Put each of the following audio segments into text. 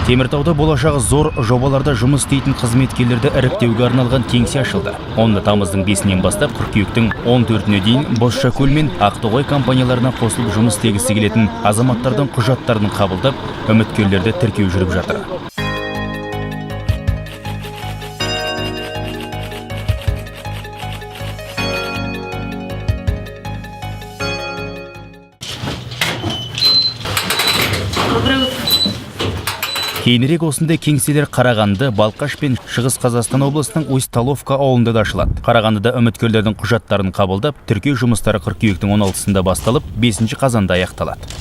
Теміртауда болашағы зор жобаларда жұмыс істейтін қызметкерлерді іріктеуге арналған кеңсе ашылды. Онда тамыздың 5-нен бастап қыркүйектің 14-не дейін Бозшакөл мен Ақтоғай компанияларына қосылып жұмыс істегісі келетін азаматтардың құжаттарын қабылдап, үміткерлерді тіркеу жүріп жатыр. Кейінірек осындай кеңселер Қарағанды, Балқаш пен Шығыс Қазақстан облысының Усть-Таловка ауылында да ашылады. Қарағандыда үміткерлердің құжаттарын қабылдап, тіркеу жұмыстары қыркүйектің 16-сында басталып, 5 қазанда аяқталады.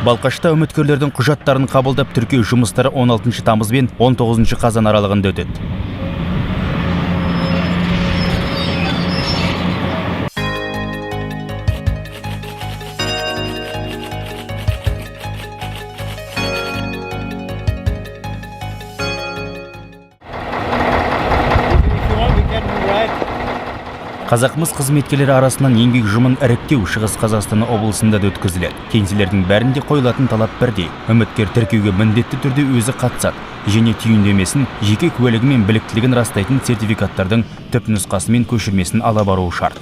Балқашта үміткерлердің құжаттарын қабылдап тіркеу жұмыстары 16 тамыз бен 19 қазан аралығында өтеді. Қазақмыс қызметкерлері арасынан еңбек жұмын іріктеу Шығыс Қазақстан облысында да өткізіледі. Кеңселердің бәрінде қойылатын талап бірдей. Үміткер тіркеуге міндетті түрде өзі қатысады. Және түйіндемесін, жеке куәлігі мен біліктілігін растайтын сертификаттардың түпнұсқасы мен көшірмесін ала баруы шарт.